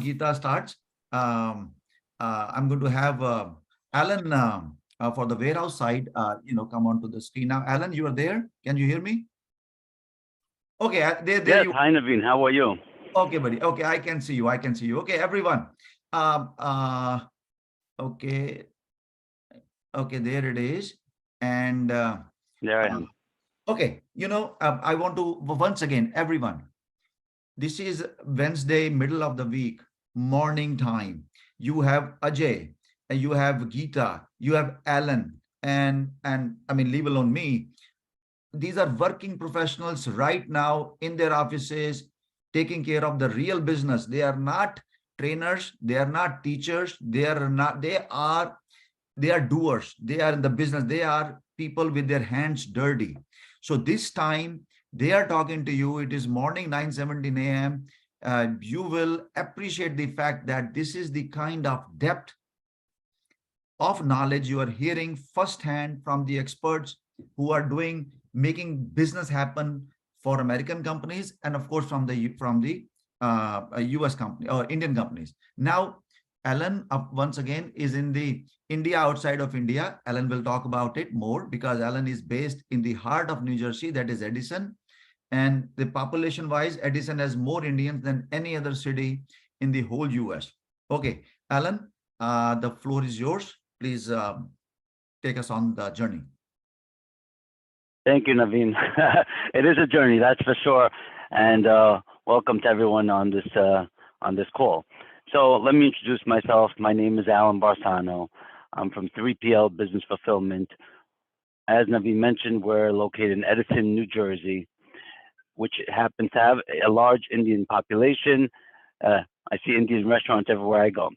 Geeta starts, I'm going to have Alan for the warehouse side, come onto the screen now. Alan, you are there? Can you hear me? Okay, there Yes, you. hi Navin, how are you? Okay, buddy. Okay, I can see you. I can see you. Okay, everyone. Um, uh, okay, okay, there it is. And There I uh, am. okay, I want to once again, everyone. This is Wednesday, middle of the week, morning time. You have Ajay, and you have Geeta, you have Alan, and I mean, leave alone me. These are working professionals right now in their offices, taking care of the real business. They are not trainers, they are not teachers, they are doers. They are in the business. They are people with their hands dirty. So this time they are talking to you. It is morning 9:17 a.m. You will appreciate the fact that this is the kind of depth of knowledge you are hearing firsthand from the experts who are making business happen for American companies, and of course from the US company or Indian companies. Now Alan, once again, is in the India, outside of India. Alan will talk about it more because Alan is based in the heart of New Jersey, that is Edison. And the population wise, Edison has more Indians than any other city in the whole US. Okay, Alan, the floor is yours. Please take us on the journey. Thank you, Navin. It is a journey, that's for sure. And welcome to everyone on this call. So let me introduce myself. My name is Alan Barsano. I'm from 3PL Business Fulfillment. As Navin mentioned, we're located in Edison, New Jersey, which happens to have a large Indian population. I see Indian restaurants everywhere I go.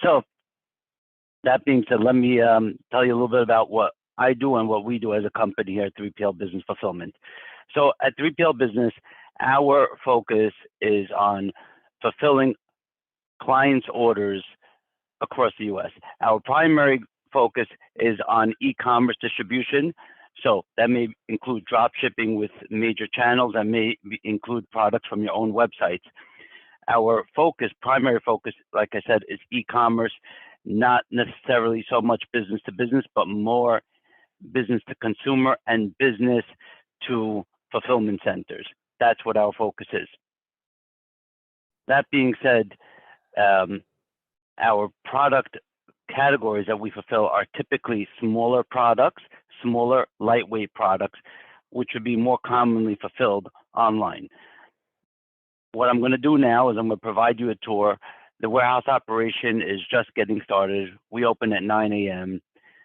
So that being said, let me tell you a little bit about what I do and what we do as a company here at 3PL Business Fulfillment. So at 3PL Business, our focus is on fulfilling clients' orders across the US. Our primary focus is on e-commerce distribution. So that may include drop shipping with major channels, that may include products from your own websites. Our primary focus, like I said, is e-commerce, not necessarily so much business to business, but more business to consumer and business to fulfillment centers. That's what our focus is. That being said, our product categories that we fulfill are typically smaller products, smaller, lightweight products, which would be more commonly fulfilled online. What I'm going to do now is I'm going to provide you a tour. The warehouse operation is just getting started. We open at 9 a.m.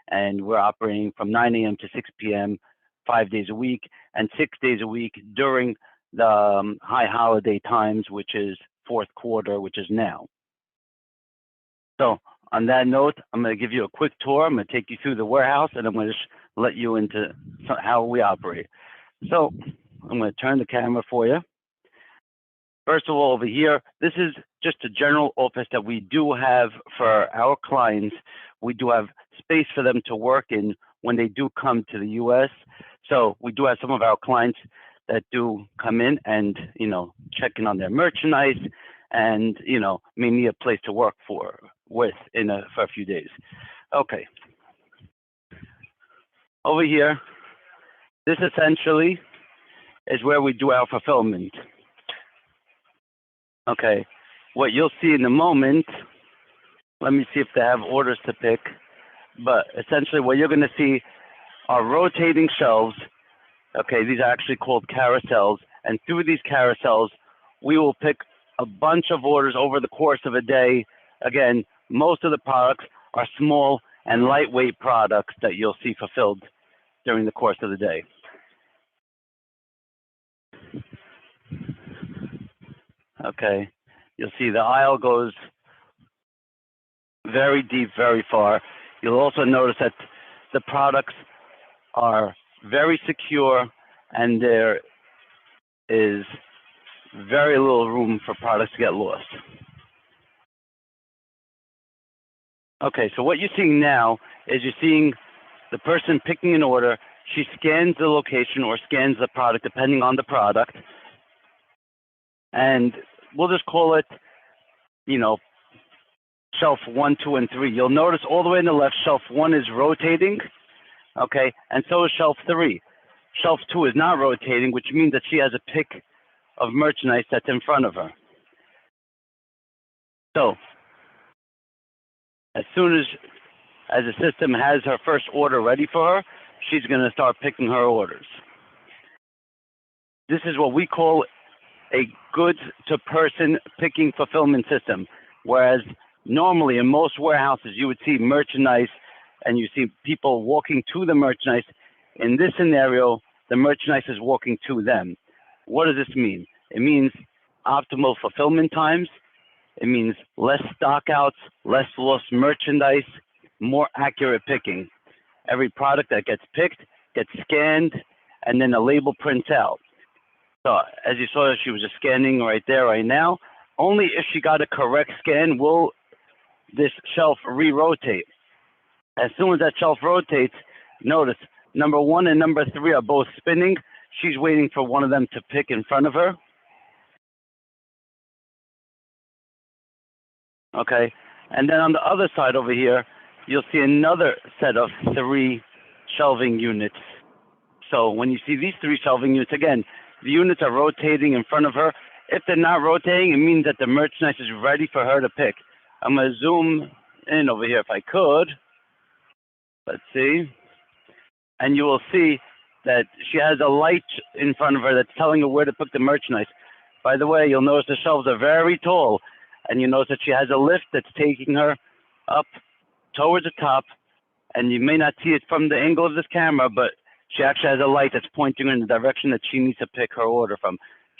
and we're operating from 9 a.m. to 6 p.m. 5 days a week, and 6 days a week during the high holiday times, which is fourth quarter, which is now. So on that note, I'm going to give you a quick tour. I'm going to take you through the warehouse, and I'm going to just let you into how we operate. So I'm going to turn the camera for you. First of all, over here, this is just a general office that we do have for our clients. We do have space for them to work in when they do come to the US. So we do have some of our clients that do come in and, check in on their merchandise and, may need a place to work for a few days. Okay. Over here, this essentially is where we do our fulfillment. Okay, what you'll see in a moment, let me see if they have orders to pick, but essentially what you're going to see are rotating shelves. Okay, these are actually called carousels, and through these carousels, we will pick a bunch of orders over the course of a day. Again, most of the products are small and lightweight products that you'll see fulfilled during the course of the day. Okay, you'll see the aisle goes very deep, very far. You'll also notice that the products are very secure and there is very little room for products to get lost. Okay, so what you're seeing now is you're seeing the person picking an order. She scans the location or scans the product depending on the product. And we'll just call it you know, shelf 1, 2, and 3. You'll notice all the way on the left, shelf 1 is rotating, okay, and so is shelf 3. Shelf 2 is not rotating, which means that she has a pick of merchandise that's in front of her. So, as soon as the system has her first order ready for her, she's going to start picking her orders. This is what we call a goods-to-person picking fulfillment system, whereas normally in most warehouses you would see merchandise and you see people walking to the merchandise. In this scenario, the merchandise is walking to them. What does this mean? It means optimal fulfillment times. It means less stockouts, less lost merchandise, more accurate picking. Every product that gets picked gets scanned, and then a label prints out. So as you saw, she was just scanning right there, right now. Only if she got a correct scan will this shelf re-rotate. As soon as that shelf rotates, notice number 1 and number 3 are both spinning. She's waiting for one of them to pick in front of her. Okay, and then on the other side over here, you'll see another set of 3 shelving units. So when you see these 3 shelving units, again, the units are rotating in front of her. If they're not rotating, it means that the merchandise is ready for her to pick. I'm going to zoom in over here if I could. Let's see. And you will see that she has a light in front of her that's telling her where to put the merchandise. By the way, you'll notice the shelves are very tall, and you notice that she has a lift that's taking her up towards the top, and you may not see it from the angle of this camera, but she actually has a light that's pointing her in the direction that she needs to pick her order from.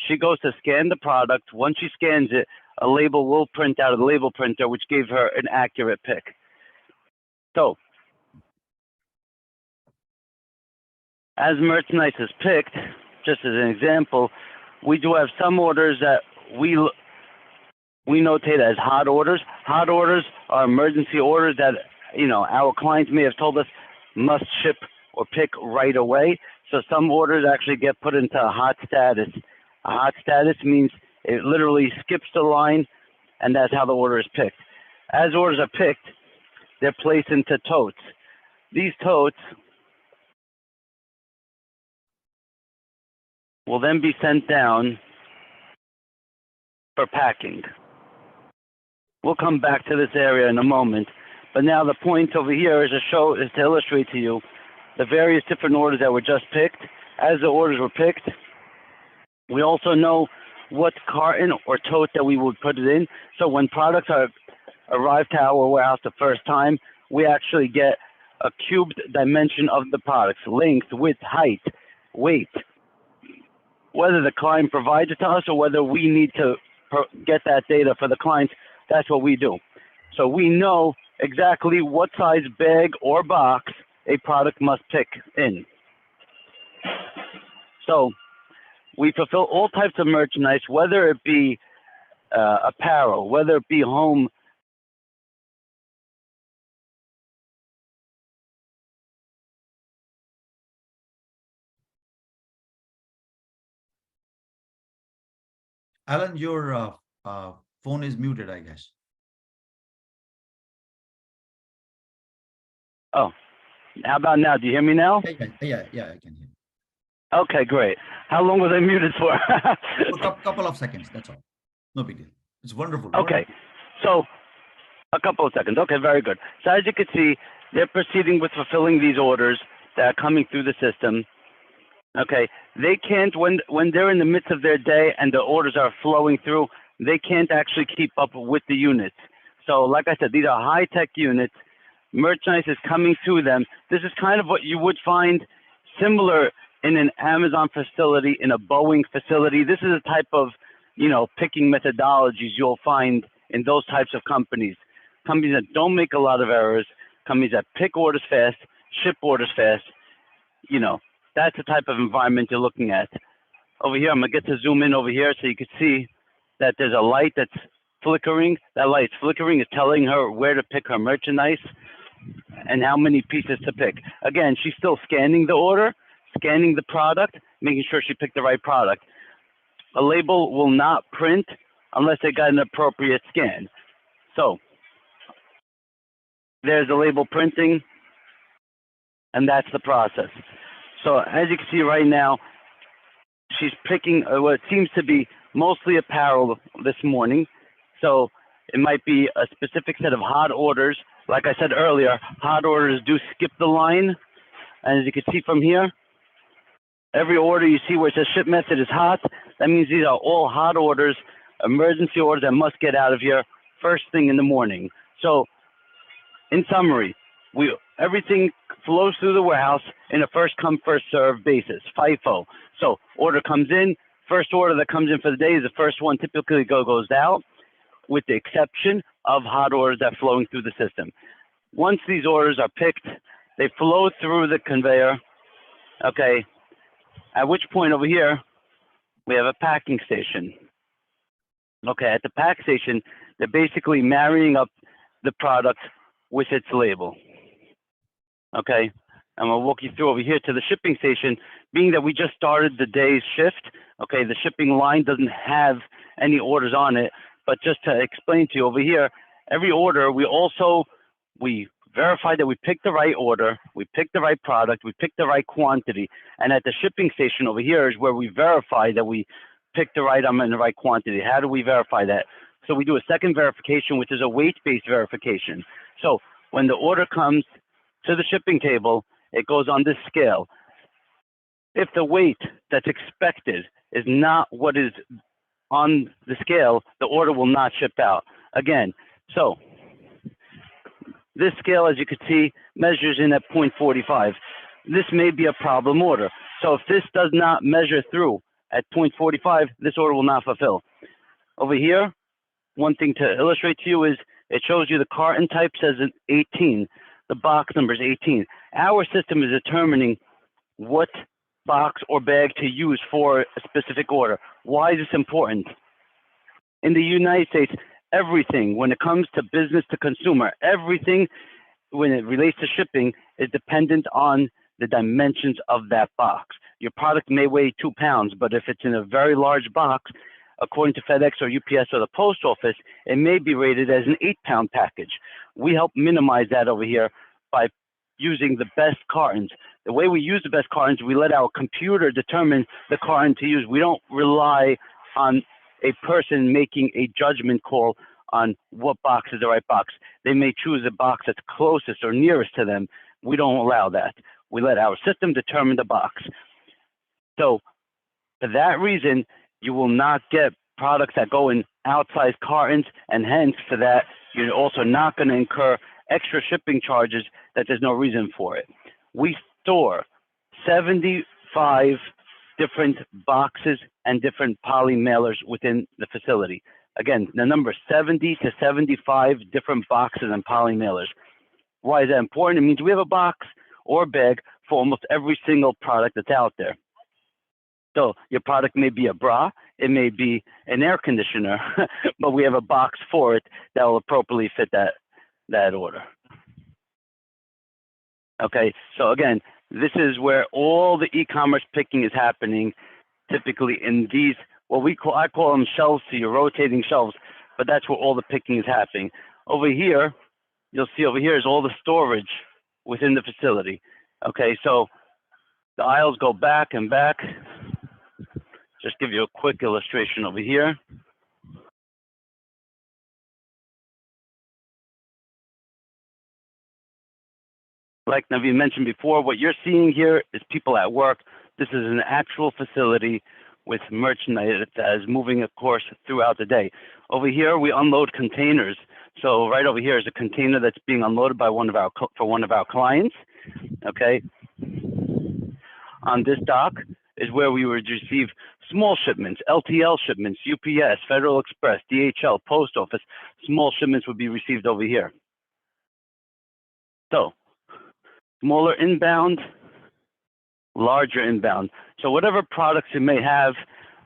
She goes to scan the product. Once she scans it, a label will print out of the label printer, which gave her an accurate pick. So, as merchandise is picked, just as an example, we do have some orders that we notate as hot orders. Hot orders are emergency orders that, you know, our clients may have told us must ship or pick right away. So some orders actually get put into a hot status. A hot status means it literally skips the line, and that's how the order is picked. As orders are picked, they're placed into totes. These totes will then be sent down for packing. We'll come back to this area in a moment, but now the point over here is to illustrate to you the various different orders that were just picked. As the orders were picked, we also know what carton or tote that we would put it in. So when products arrive to our warehouse the first time, we actually get a cubed dimension of the products: length, width, height, weight. Whether the client provides it to us or whether we need to get that data for the clients, that's what we do. So we know exactly what size bag or box a product must pick in. So we fulfill all types of merchandise, whether it be apparel, whether it be home. Alan, your phone is muted, I guess. Oh, how about now? Do you hear me now? Yeah, I can hear. Okay, great. How long was I muted for? A couple of seconds, that's all. No big deal. It's wonderful. Okay, so a couple of seconds. Okay, very good. So as you can see, they're proceeding with fulfilling these orders that are coming through the system. Okay, they can't, when they're in the midst of their day and the orders are flowing through, they can't actually keep up with the units. So like I said, these are high-tech units. Merchandise is coming to them. This is kind of what you would find similar in an Amazon facility, in a Boeing facility. This is a type of, you know, picking methodologies you'll find in those types of companies. Companies that don't make a lot of errors, companies that pick orders fast, ship orders fast. You know, that's the type of environment you're looking at. Over here, I'm gonna get to zoom in over here so you can see that there's a light that's flickering. That light's flickering is telling her where to pick her merchandise and how many pieces to pick. Again, she's still scanning the order, scanning the product, making sure she picked the right product. A label will not print unless they got an appropriate scan. So there's the label printing, and that's the process. So as you can see right now, she's picking what seems to be mostly apparel this morning. So it might be a specific set of hot orders. Like I said earlier, hot orders do skip the line. And as you can see from here, every order you see where it says ship method is hot, that means these are all hot orders, emergency orders that must get out of here first thing in the morning. So in summary, everything flows through the warehouse in a first come, first served basis, FIFO. So order comes in, first order that comes in for the day is the first one typically goes out, with the exception of hot orders that are flowing through the system. Once these orders are picked, they flow through the conveyor, okay, at which point over here, we have a packing station. Okay, at the pack station, they're basically marrying up the product with its label. Okay, and we'll walk you through over here to the shipping station, being that we just started the day's shift. Okay, the shipping line doesn't have any orders on it, but just to explain to you over here, every order, we verify that we picked the right order, we picked the right product, we picked the right quantity. And at the shipping station over here is where we verify that we picked the right item and the right quantity. How do we verify that? So we do a second verification, which is a weight-based verification. So when the order comes to the shipping table, it goes on this scale. If the weight that's expected is not what is on the scale, the order will not ship out. Again, so this scale, as you can see, measures in at 0.45. This may be a problem order. So if this does not measure through at 0.45, this order will not fulfill. Over here, one thing to illustrate to you is it shows you the carton type says 18. The box number is 18. Our system is determining what box or bag to use for a specific order. Why is this important? In the United States, everything, when it comes to business to consumer, everything when it relates to shipping is dependent on the dimensions of that box. Your product may weigh 2 pounds, but if it's in a very large box, according to FedEx or UPS or the post office, it may be rated as an 8-pound package. We help minimize that over here by using the best cartons. The way we use the best cartons, we let our computer determine the carton to use. We don't rely on a person making a judgment call on what box is the right box. They may choose a box that's closest or nearest to them. We don't allow that. We let our system determine the box. So for that reason, you will not get products that go in outsized cartons, and hence for that, you're also not going to incur extra shipping charges that there's no reason for it. We store 75 different boxes and different poly mailers within the facility. Again, the number is 70 to 75 different boxes and poly mailers. Why is that important? It means we have a box or bag for almost every single product that's out there. So your product may be a bra, it may be an air conditioner, but we have a box for it that will appropriately fit that order. Okay, so again, this is where all the e-commerce picking is happening, typically in these, I call them shelves, so your rotating shelves, but that's where all the picking is happening. Over here, you'll see over here is all the storage within the facility. Okay, so the aisles go back and back. Just give you a quick illustration over here. Like Navin mentioned before, what you're seeing here is people at work. This is an actual facility with merchandise that is moving, of course, throughout the day. Over here, we unload containers. So right over here is a container that's being unloaded by one of our clients. Okay. On this dock is where we would receive small shipments, LTL shipments, UPS, Federal Express, DHL, Post Office. Small shipments would be received over here. So smaller inbound, larger inbound. So whatever products you may have,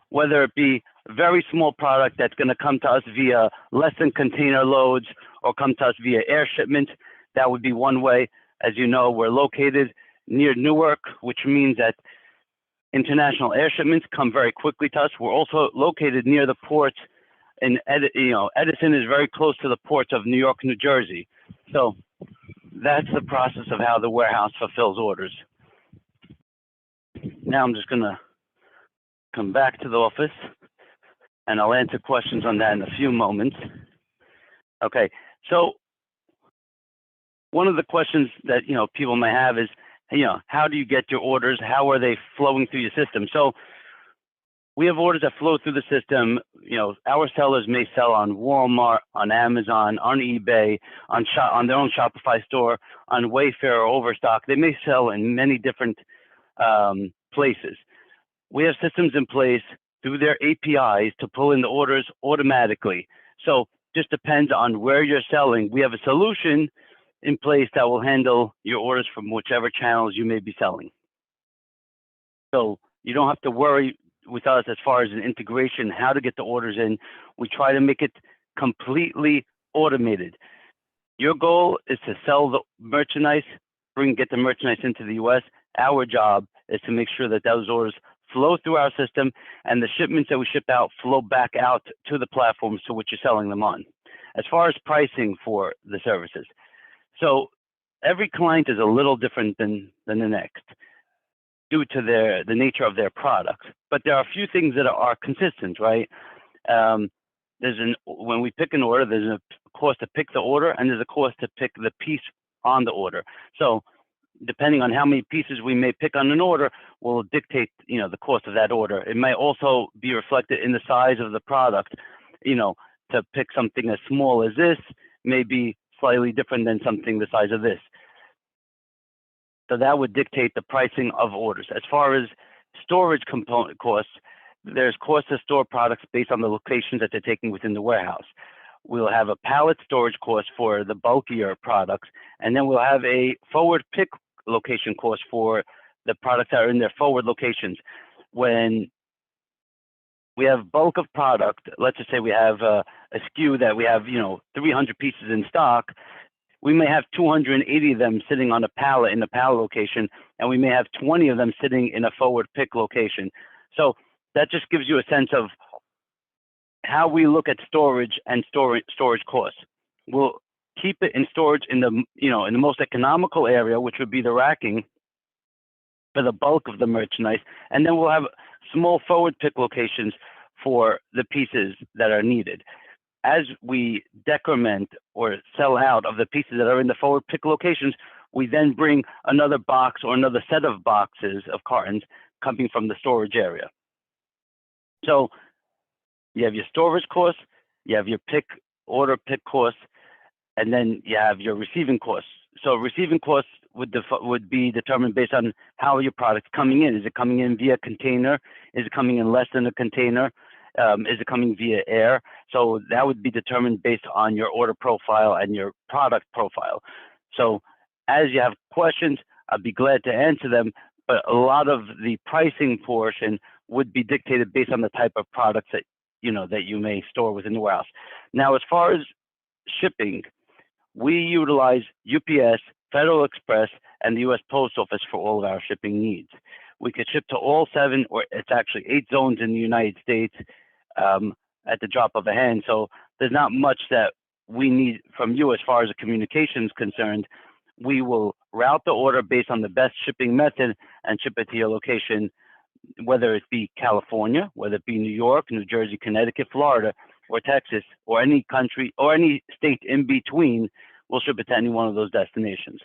whether it be a very small product that's going to come to us via less than container loads or come to us via air shipment, that would be one way. As you know, we're located near Newark, which means that international air shipments come very quickly to us. We're also located near the port And Edison is very close to the ports of New York, New Jersey. So that's the process of how the warehouse fulfills orders. Now I'm just gonna come back to the office and I'll answer questions on that in a few moments. Okay, so one of the questions that people may have is, how do you get your orders? How are they flowing through your system? So we have orders that flow through the system. Our sellers may sell on Walmart, on Amazon, on eBay, on their own Shopify store, on Wayfair or Overstock. They may sell in many different places. We have systems in place through their APIs to pull in the orders automatically. So just depends on where you're selling. We have a solution in place that will handle your orders from whichever channels you may be selling. So you don't have to worry with us as far as an integration, how to get the orders in. We try to make it completely automated. Your goal is to sell the merchandise, get the merchandise into the US. Our job is to make sure that those orders flow through our system and the shipments that we ship out flow back out to the platforms to which you're selling them on. As far as pricing for the services. So every client is a little different than the next due to the nature of their product. But there are a few things that are consistent, right? When we pick an order, there's a cost to pick the order and there's a cost to pick the piece on the order. So depending on how many pieces we may pick on an order will dictate, the cost of that order. It may also be reflected in the size of the product. To pick something as small as this may be slightly different than something the size of this. So that would dictate the pricing of orders. As far as storage component costs, there's cost to store products based on the locations that they're taking within the warehouse. We'll have a pallet storage cost for the bulkier products, and then we'll have a forward pick location cost for the products that are in their forward locations. When we have bulk of product, let's just say we have a SKU that we have 300 pieces in stock, we may have 280 of them sitting on a pallet in a pallet location, and we may have 20 of them sitting in a forward pick location. So that just gives you a sense of how we look at storage and storage costs. We'll keep it in storage in the in the most economical area, which would be the racking for the bulk of the merchandise, and then we'll have small forward pick locations for the pieces that are needed. As we decrement or sell out of the pieces that are in the forward pick locations, we then bring another box or another set of boxes of cartons coming from the storage area. So you have your storage costs, you have your order pick costs, and then you have your receiving costs. So receiving costs would be determined based on how your product's coming in. Is it coming in via container? Is it coming in less than a container? Is it coming via air? So that would be determined based on your order profile and your product profile. So as you have questions, I'd be glad to answer them, but a lot of the pricing portion would be dictated based on the type of products that you may store within the warehouse. Now, as far as shipping, we utilize UPS, Federal Express, and the US Post Office for all of our shipping needs. We could ship to all 7, or it's actually 8 zones in the United States at the drop of a hand. So there's not much that we need from you as far as the communication is concerned. We will route the order based on the best shipping method and ship it to your location, whether it be California, whether it be New York, New Jersey, Connecticut, Florida, or Texas, or any country, or any state in between. We'll ship it to any one of those destinations.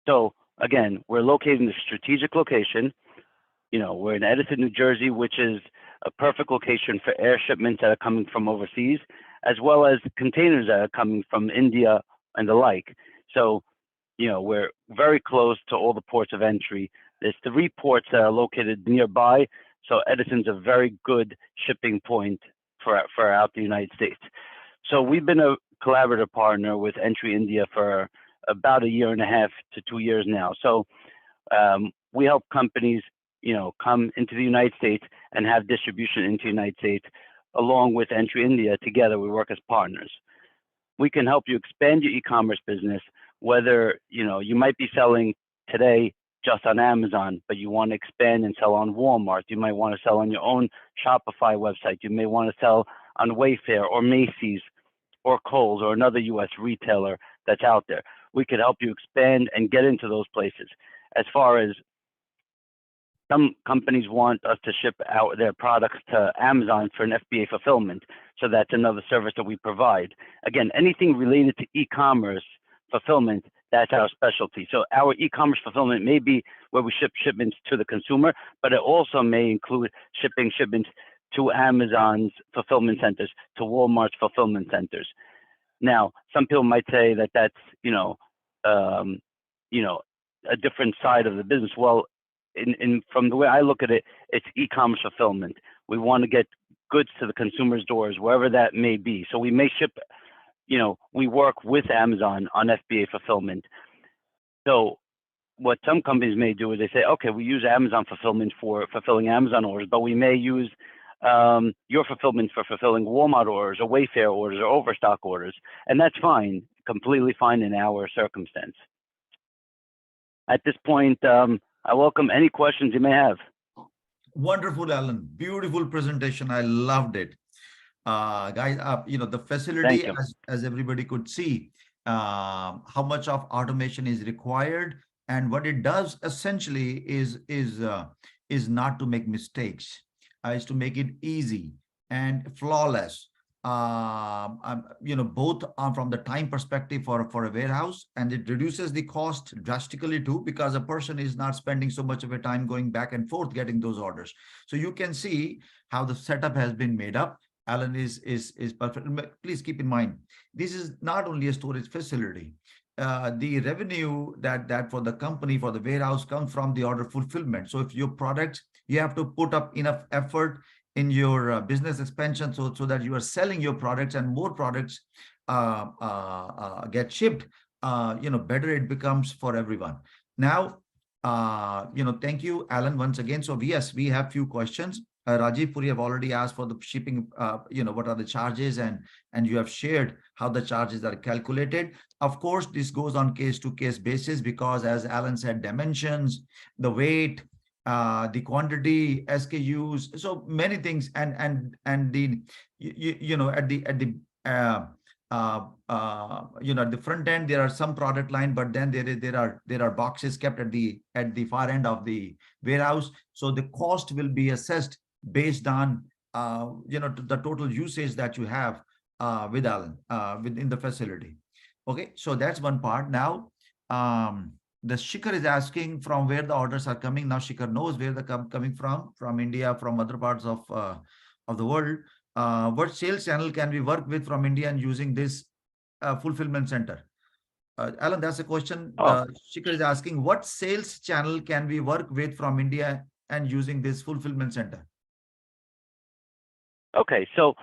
So again, we're located in a strategic location. We're in Edison, New Jersey, which is a perfect location for air shipments that are coming from overseas, as well as containers that are coming from India and the like. So, we're very close to all the ports of entry. There's 3 ports that are located nearby. So Edison's a very good shipping point for out the United States. So we've been a collaborative partner with Entry India for about 1.5 to 2 years now. So we help companies, come into the United States and have distribution into the United States, along with Entry India. Together, we work as partners. We can help you expand your e-commerce business, whether you might be selling today just on Amazon, but you want to expand and sell on Walmart. You might want to sell on your own Shopify website. You may want to sell on Wayfair or Macy's or Kohl's or another US retailer that's out there. We could help you expand and get into those places. As far as some companies want us to ship out their products to Amazon for an FBA fulfillment. So that's another service that we provide. Again, anything related to e-commerce fulfillment, that's our specialty. So our e-commerce fulfillment may be where we ship shipments to the consumer, but it also may include shipping shipments to Amazon's fulfillment centers, to Walmart's fulfillment centers. Now, some people might say that that's, a different side of the business. Well, from the way I look at it, it's e-commerce fulfillment. We want to get goods to the consumer's doors, wherever that may be. So we may ship, we work with Amazon on FBA fulfillment. So what some companies may do is they say, okay, we use Amazon fulfillment for fulfilling Amazon orders, but we may use your fulfillment for fulfilling Walmart orders or Wayfair orders or Overstock orders. And that's fine, completely fine in our circumstance. At this point, I welcome any questions you may have. Wonderful, Alan. Beautiful presentation. I loved it. Guys, the facility, as everybody could see, how much of automation is required, and what it does essentially is not to make mistakes, is to make it easy and flawless. Both from the time perspective for a warehouse, and it reduces the cost drastically too, because a person is not spending so much of a time going back and forth getting those orders. So you can see how the setup has been made up. Alan is perfect. Please keep in mind, this is not only a storage facility. The revenue that for the company, for the warehouse, comes from the order fulfillment. So if your products, you have to put up enough effort in your business expansion so that you are selling your products and more products get shipped, better it becomes for everyone. Now, thank you, Alan, once again. So yes, we have few questions. Rajiv Puri have already asked for the shipping, what are the charges, and you have shared how the charges are calculated. Of course, this goes on case-to-case basis, because as Alan said, dimensions, the weight, the quantity, SKUs, so many things, and the at the front end there are some product line, but then there are boxes kept at the far end of the warehouse. So the cost will be assessed based on the total usage that you have with Alan within the facility. Okay, so that's one part. Now the Shikhar is asking from where the orders are coming. Now Shikhar knows where they're coming from India, from other parts of the world. What sales channel can we work with from India and using this fulfillment center? Alan, that's a question. Shikhar is asking, what sales channel can we work with from India and using this fulfillment center? Okay, so,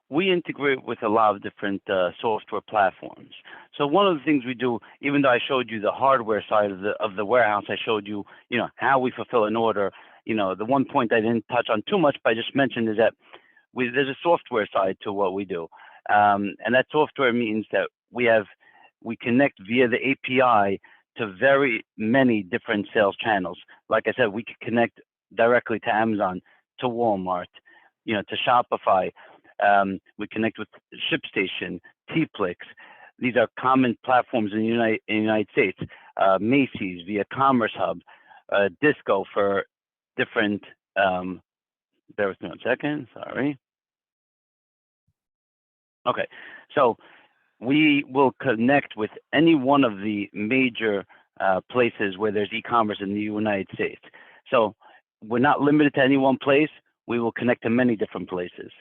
we integrate with a lot of different software platforms. So one of the things we do, even though I showed you the hardware side of the warehouse, I showed you, how we fulfill an order. The one point I didn't touch on too much, but I just mentioned, is that there's a software side to what we do. And that software means that we connect via the API to very many different sales channels. Like I said, we can connect directly to Amazon, to Walmart, to Shopify. We connect with ShipStation, Tplix. These are common platforms in the United States. Macy's via Commerce Hub, Disco for different. Bear with me 1 second. Sorry. Okay, so we will connect with any one of the major places where there's e-commerce in the United States. So we're not limited to any one place. We will connect to many different places.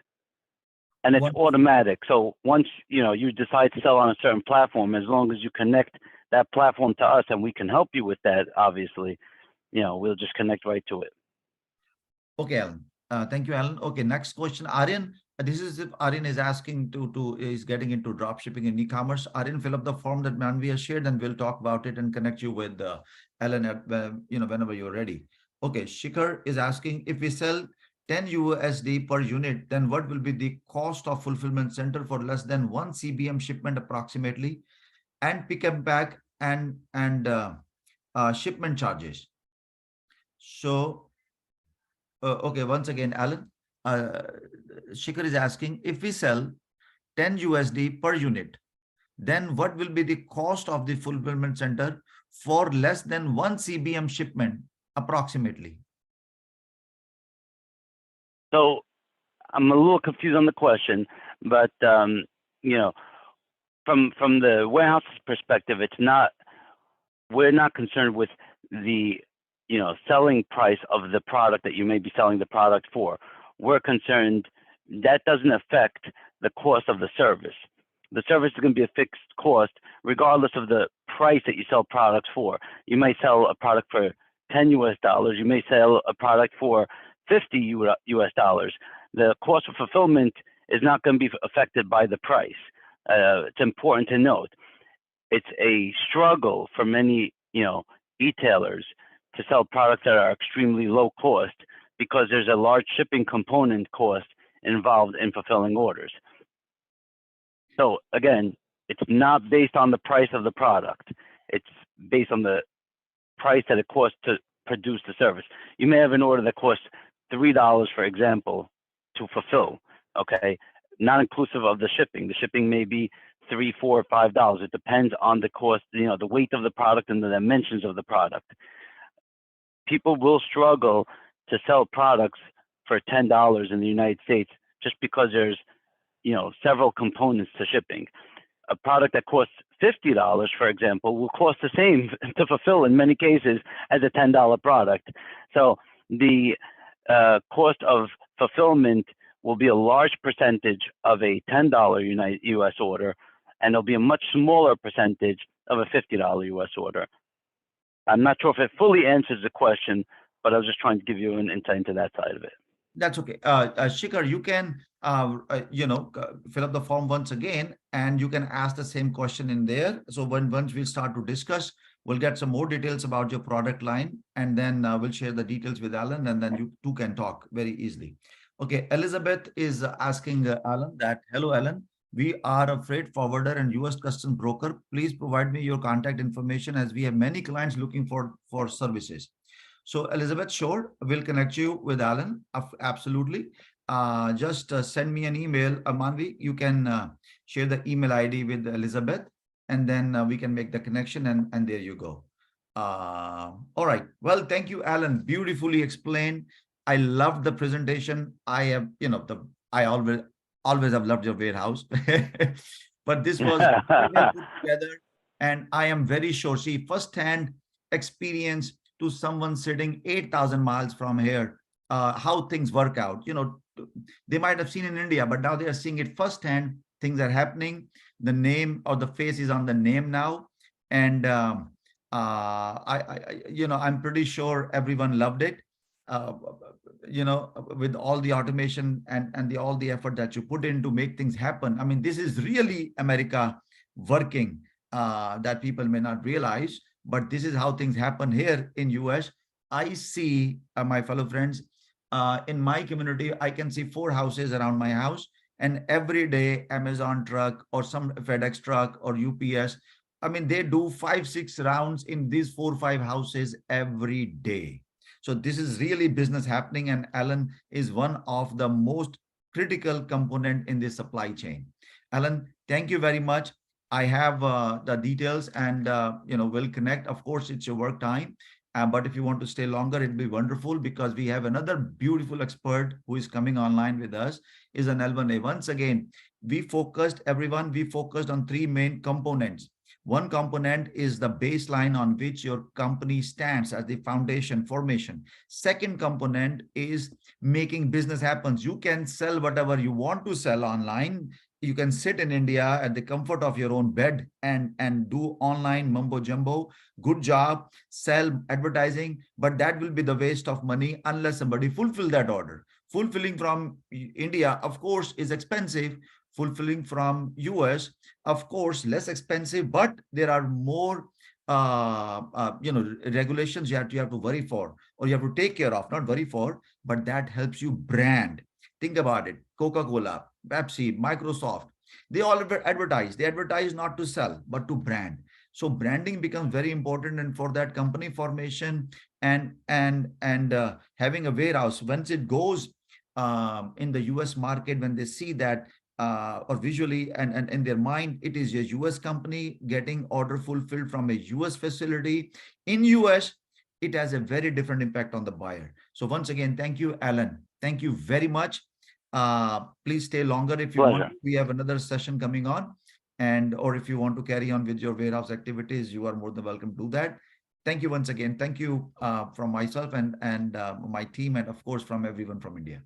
And it's automatic. So once you decide to sell on a certain platform, as long as you connect that platform to us, and we can help you with that, obviously, we'll just connect right to it. Okay, Alan. Thank you, Alan. Okay, next question, Aryan. This is if Aryan is asking is getting into drop shipping and e-commerce. Aryan, fill up the form that Manvi has shared, and we'll talk about it and connect you with Alan at whenever you're ready. Okay, Shikhar is asking, if we sell 10 USD per unit, then what will be the cost of fulfillment center for less than 1 CBM shipment approximately, and pick up back and shipment charges. So, okay, once again, Alan, uh, Shikhar is asking, if we sell 10 USD per unit, then what will be the cost of the fulfillment center for less than 1 CBM shipment approximately? So I'm a little confused on the question, but you know, from the warehouse's perspective, we're not concerned with the selling price of the product that you may be selling the product for. We're concerned that doesn't affect the cost of the service. The service is going to be a fixed cost regardless of the price that you sell products for. You may sell a product for 10 US dollars, you may sell a product for 50 US dollars. The cost of fulfillment is not going to be affected by the price. It's important to note. It's a struggle for many, retailers to sell products that are extremely low cost because there's a large shipping component cost involved in fulfilling orders. So again, it's not based on the price of the product. It's based on the price that it costs to produce the service. You may have an order that costs $3, for example, to fulfill, okay? Not inclusive of the shipping. The shipping may be $3, $4, $5. It depends on the cost, the weight of the product and the dimensions of the product. People will struggle to sell products for $10 in the United States just because there's, several components to shipping. A product that costs $50, for example, will cost the same to fulfill in many cases as a $10 product. So the cost of fulfillment will be a large percentage of a $10 US order, and it'll be a much smaller percentage of a $50 US order. I'm not sure if it fully answers the question, but I was just trying to give you an insight into that side of it. That's okay. Shikhar, you can, fill up the form once again, and you can ask the same question in there. So once we start to discuss, we'll get some more details about your product line, and then we'll share the details with Alan, and then you two can talk very easily. Okay, Elizabeth is asking Alan that, hello, Alan. We are a freight forwarder and US customs broker. Please provide me your contact information as we have many clients looking for services. So Elizabeth, sure, we'll connect you with Alan. Absolutely. Just send me an email. Manvi, you can share the email ID with Elizabeth, and then we can make the connection, and there you go. All right. Well, thank you, Alan. Beautifully explained. I loved the presentation. I have, I always have loved your warehouse, but this was well put together, and I am very sure. See, firsthand experience to someone sitting 8,000 miles from here, how things work out. They might have seen in India, but now they are seeing it firsthand. Things are happening. The name or the face is on the name now, and I'm pretty sure everyone loved it. With all the automation and all the effort that you put in to make things happen. I mean, this is really America working, that people may not realize. But this is how things happen here in US. I see, my fellow friends, in my community, I can see 4 houses around my house, and every day Amazon truck or some FedEx truck or UPS, I mean, they do 5, 6 rounds in these 4, 5 houses every day. So this is really business happening, and Alan is one of the most critical component in this supply chain. Alan, thank you very much. I have the details, and we'll connect. Of course, it's your work time, but if you want to stay longer, it'd be wonderful, because we have another beautiful expert who is coming online with us, is an L1A. Once again, we focused on 3 main components. One component is the baseline on which your company stands as the foundation formation. Second component is making business happen. You can sell whatever you want to sell online. You can sit in India at the comfort of your own bed and do online mumbo jumbo. Good job, sell advertising, but that will be the waste of money unless somebody fulfill that order. Fulfilling from India, of course, is expensive. Fulfilling from US, of course, less expensive, but there are more regulations you have to worry for, or you have to take care of, not worry for, but that helps you brand. Think about it. Coca-Cola, Pepsi, Microsoft, they all advertise. They advertise not to sell, but to brand. So branding becomes very important, and for that company formation and having a warehouse, once it goes in the US market, when they see that or visually and in their mind, it is a US company getting order fulfilled from a US facility in US, it has a very different impact on the buyer. So once again, thank you, Alan. Thank you very much. Please stay longer if you want. Pleasure. We have another session coming on, and or if you want to carry on with your warehouse activities, you are more than welcome to do that. Thank you once again. Thank you from myself and my team, and of course from everyone from India.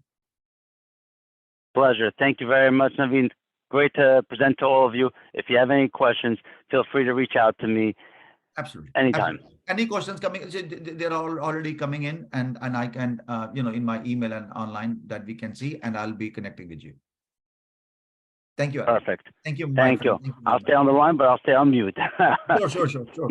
Pleasure. Thank you very much, Navin. Great to present to all of you. If you have any questions, feel free to reach out to me Absolutely. anytime. Absolutely. Any questions coming? They're all already coming in, and I can in my email and online that we can see, and I'll be connecting with you. Thank you. Perfect. Thank you. Thank you. I'll stay on the line, but I'll stay on mute. Sure.